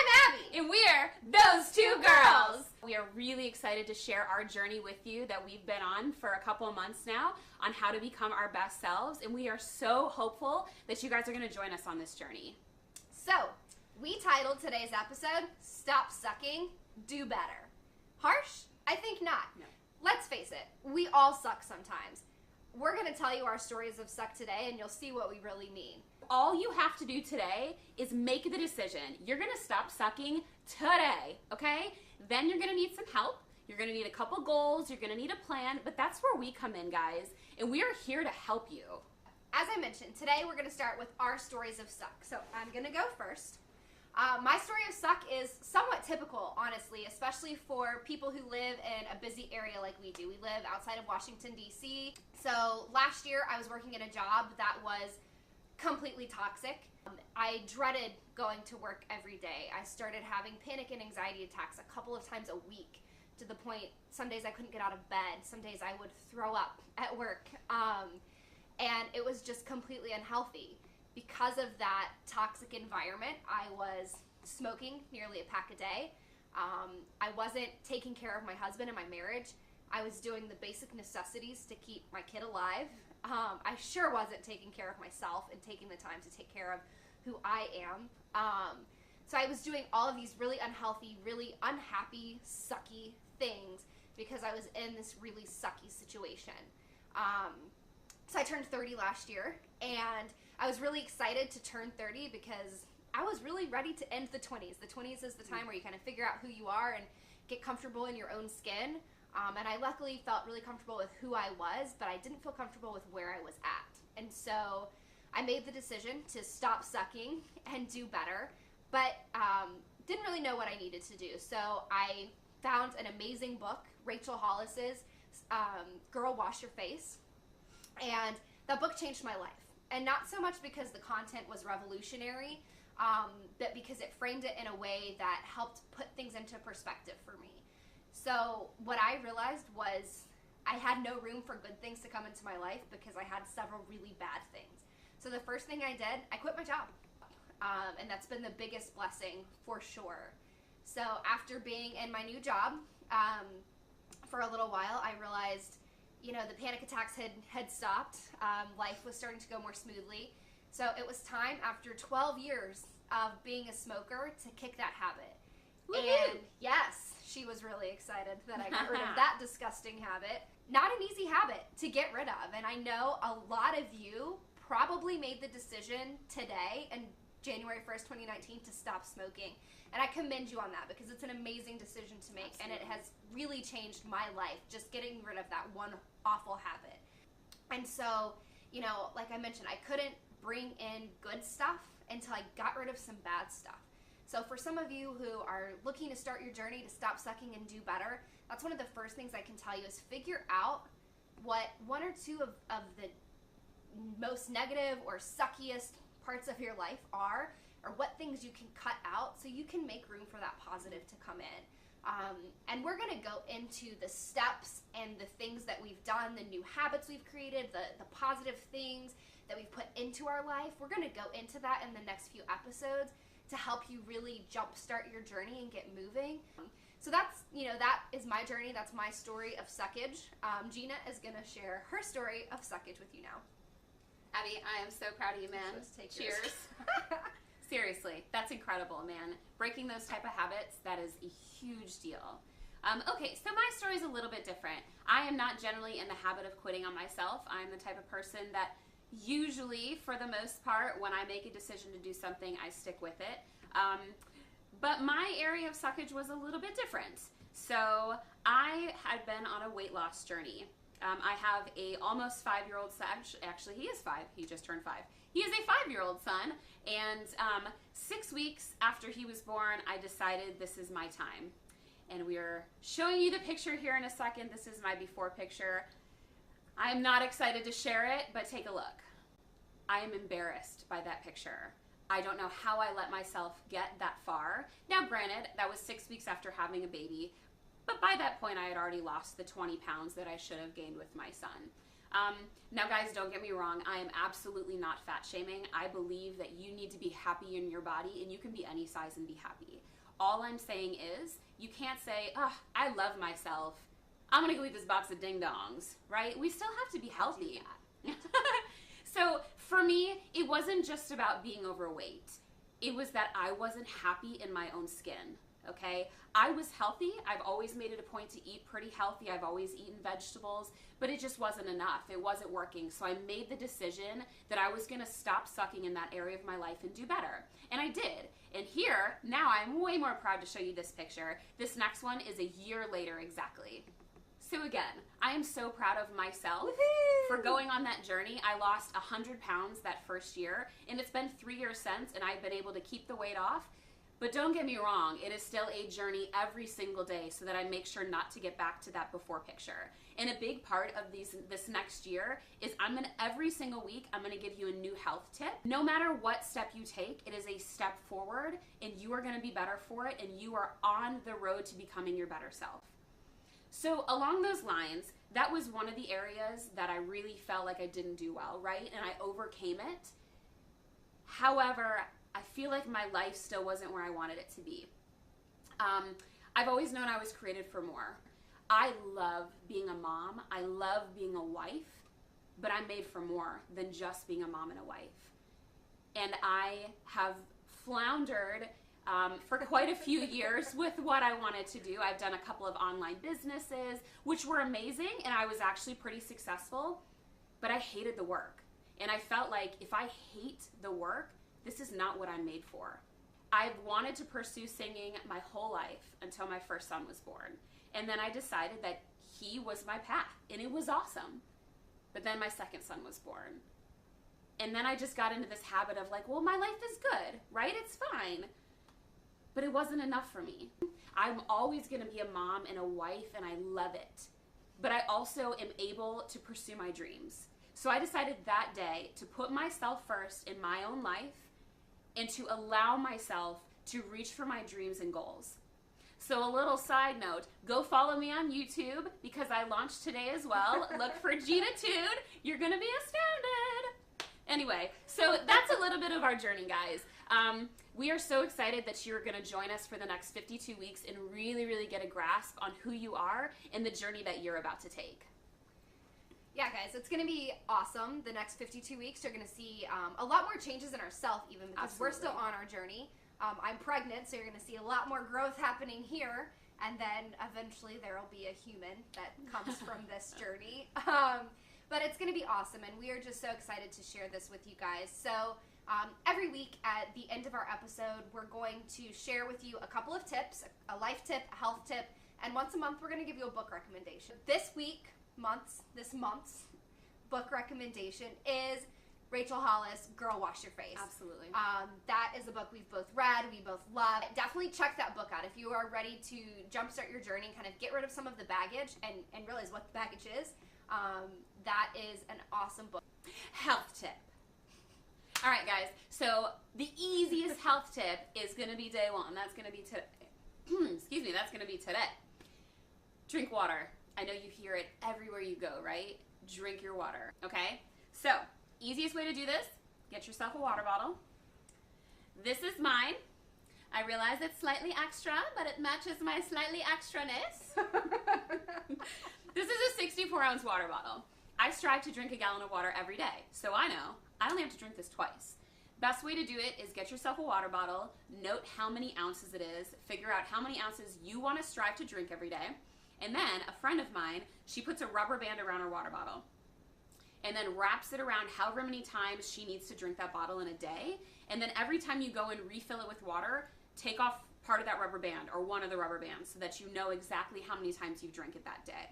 I'm Abby. And we're Those Two Girls. We are really excited to share our journey with you that we've been on for a couple of months now on how to become our best selves. And we are so hopeful that you guys are going to join us on this journey. So, we titled today's episode, Stop Sucking, Do Better. Harsh? I think not. No. Let's face it, we all suck sometimes. We're going to tell you our stories of suck today, and you'll see what we really mean. All you have to do today is make the decision. You're going to stop sucking today, okay? Then you're going to need some help. You're going to need a couple goals. You're going to need a plan. But that's where we come in, guys. And we are here to help you. As I mentioned, today we're going to start with our stories of suck. So I'm going to go first. My story of suck is somewhat typical, honestly, especially for people who live in a busy area like we do. We live outside of Washington, D.C. So last year I was working at a job that was completely toxic. I dreaded going to work every day. I started having panic and anxiety attacks a couple of times a week, to the point some days I couldn't get out of bed. Some days I would throw up at work. And it was just completely unhealthy. Because of that toxic environment, I was smoking nearly a pack a day. I wasn't taking care of my husband and my marriage. I was doing the basic necessities to keep my kid alive. I sure wasn't taking care of myself and taking the time to take care of who I am. So I was doing all of these really unhealthy, really unhappy, sucky things because I was in this really sucky situation. So I turned 30 last year, and I was really excited to turn 30 because I was really ready to end the 20s. The 20s is the time where you kind of figure out who you are and get comfortable in your own skin. And I luckily felt really comfortable with who I was, but I didn't feel comfortable with where I was at. And so I made the decision to stop sucking and do better, but didn't really know what I needed to do. So I found an amazing book, Rachel Hollis's Girl, Wash Your Face. And that book changed my life. And not so much because the content was revolutionary, but because it framed it in a way that helped put things into perspective for me. So what I realized was I had no room for good things to come into my life because I had several really bad things. So the first thing I did, I quit my job. And that's been the biggest blessing for sure. So after being in my new job for a little while, I realized, you know, the panic attacks had stopped. Life was starting to go more smoothly. So it was time, after 12 years of being a smoker, to kick that habit. Woo-hoo! And yes, she was really excited that I got rid of that disgusting habit. Not an easy habit to get rid of. And I know a lot of you probably made the decision today, and January 1st, 2019, to stop smoking. And I commend you on that because it's an amazing decision to make. Absolutely. And it has really changed my life, just getting rid of that one awful habit. And so, you know, like I mentioned, I couldn't bring in good stuff until I got rid of some bad stuff. So for some of you who are looking to start your journey to stop sucking and do better, that's one of the first things I can tell you is figure out what one or two of the most negative or suckiest parts of your life are, or what things you can cut out so you can make room for that positive to come in. And we're going to go into the steps and the things that we've done, the new habits we've created, the positive things that we've put into our life. We're going to go into that in the next few episodes to help you really jumpstart your journey and get moving. So that's, you know, that is my journey. That's my story of suckage. Gina is going to share her story of suckage with you now. Abby, I am so proud of you, man. Cheers. Seriously, that's incredible, man. Breaking those type of habits, that is a huge deal. Okay, so my story is a little bit different. I am not generally in the habit of quitting on myself. I'm the type of person that usually, for the most part, when I make a decision to do something, I stick with it. But my area of suckage was a little bit different. So I had been on a weight loss journey. I have a almost 5-year-old son. Actually, he is 5. He just turned 5. He is a 5-year-old son, and 6 weeks after he was born, I decided this is my time. And we're showing you the picture here in a second. This is my before picture. I'm not excited to share it, but take a look. I am embarrassed by that picture. I don't know how I let myself get that far. Now, granted, that was 6 weeks after having a baby, but by that point, I had already lost the 20 pounds that I should have gained with my son. Now guys, don't get me wrong, I am absolutely not fat shaming. I believe that you need to be happy in your body, and you can be any size and be happy. All I'm saying is, you can't say, oh, I love myself, I'm gonna go eat this box of ding dongs, right? We still have to be healthy. So for me, it wasn't just about being overweight. It was that I wasn't happy in my own skin, okay? I was healthy. I've always made it a point to eat pretty healthy. I've always eaten vegetables, but it just wasn't enough. It wasn't working. So I made the decision that I was gonna stop sucking in that area of my life and do better. And I did. And here, now I'm way more proud to show you this picture. This next one is a year later exactly. So again, I am so proud of myself for going on that journey. I lost 100 pounds that first year, and it's been 3 years since, and I've been able to keep the weight off. But don't get me wrong, it is still a journey every single day so that I make sure not to get back to that before picture. And a big part of this next year is every single week, I'm gonna give you a new health tip. No matter what step you take, it is a step forward, and you are gonna be better for it, and you are on the road to becoming your better self. So along those lines, that was one of the areas that I really felt like I didn't do well, right? And I overcame it. However, I feel like my life still wasn't where I wanted it to be. I've always known I was created for more. I love being a mom. I love being a wife, but I'm made for more than just being a mom and a wife. And I have floundered for quite a few years with what I wanted to do. I've done a couple of online businesses, which were amazing, and I was actually pretty successful, but I hated the work. And I felt like if I hate the work, this is not what I'm made for. I've wanted to pursue singing my whole life until my first son was born. And then I decided that he was my path, and it was awesome. But then my second son was born. And then I just got into this habit of like, well, my life is good, right? It's fine. But it wasn't enough for me. I'm always gonna be a mom and a wife, and I love it. But I also am able to pursue my dreams. So I decided that day to put myself first in my own life and to allow myself to reach for my dreams and goals. So a little side note, go follow me on YouTube because I launched today as well. Look for Gina Tude. You're gonna be astounded. Anyway, so that's a little bit of our journey, guys. We are so excited that you're going to join us for the next 52 weeks and really, really get a grasp on who you are and the journey that you're about to take. Yeah, guys, it's going to be awesome. The next 52 weeks, you're going to see a lot more changes in ourselves even because we're still on our journey. I'm pregnant, so you're going to see a lot more growth happening here, and then eventually there will be a human that comes from this journey. But it's going to be awesome, and we are just so excited to share this with you guys. So every week at the end of our episode, we're going to share with you a couple of tips, a life tip, a health tip, and once a month we're going to give you a book recommendation. This month's book recommendation is Rachel Hollis, Girl Wash Your Face. Absolutely. That is a book we've both read, we both love. Definitely check that book out if you are ready to jumpstart your journey and kind of get rid of some of the baggage and realize what the baggage is. That is an awesome book. Health tip. All right, guys, so the easiest health tip is going to be day one. That's going to be today. Excuse me, that's going to be today. Drink water. I know you hear it everywhere you go, right? Drink your water, okay? So, easiest way to do this, get yourself a water bottle. This is mine. I realize it's slightly extra, but it matches my slightly extra-ness. This is a 64-ounce water bottle. I strive to drink a gallon of water every day, so I know I only have to drink this twice. Best way to do it is get yourself a water bottle, note how many ounces it is, figure out how many ounces you want to strive to drink every day, and then a friend of mine, she puts a rubber band around her water bottle and then wraps it around however many times she needs to drink that bottle in a day, and then every time you go and refill it with water, take off part of that rubber band or one of the rubber bands so that you know exactly how many times you've drank it that day.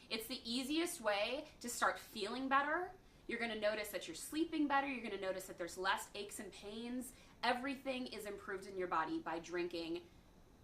It's the easiest way to start feeling better. You're going to notice that you're sleeping better. You're going to notice that there's less aches and pains. Everything is improved in your body by drinking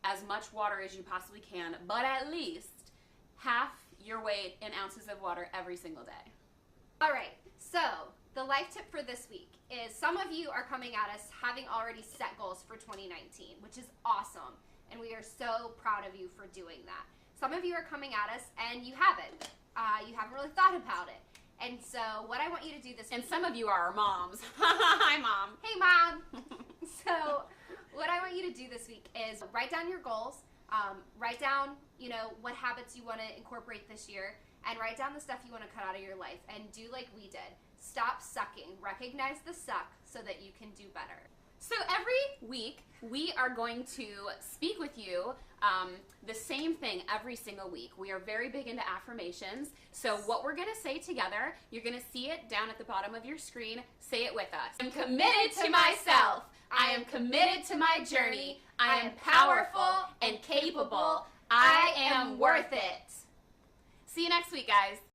as much water as you possibly can, but at least half your weight in ounces of water every single day. All right, so the life tip for this week is some of you are coming at us having already set goals for 2019, which is awesome, and we are so proud of you for doing that. Some of you are coming at us and you haven't really thought about it. And so what I want you to do this And week, some of you are our moms. Hi, Mom. hey Mom. So what I want you to do this week is write down your goals, write down, what habits you want to incorporate this year, and write down the stuff you want to cut out of your life, and do like we did. Stop sucking. Recognize the suck so that you can do better. So every week, we are going to speak with you the same thing every single week. We are very big into affirmations. So what we're going to say together, you're going to see it down at the bottom of your screen. Say it with us. I'm committed to myself. I am committed to my journey. I am powerful and capable. I am worth it. See you next week, guys.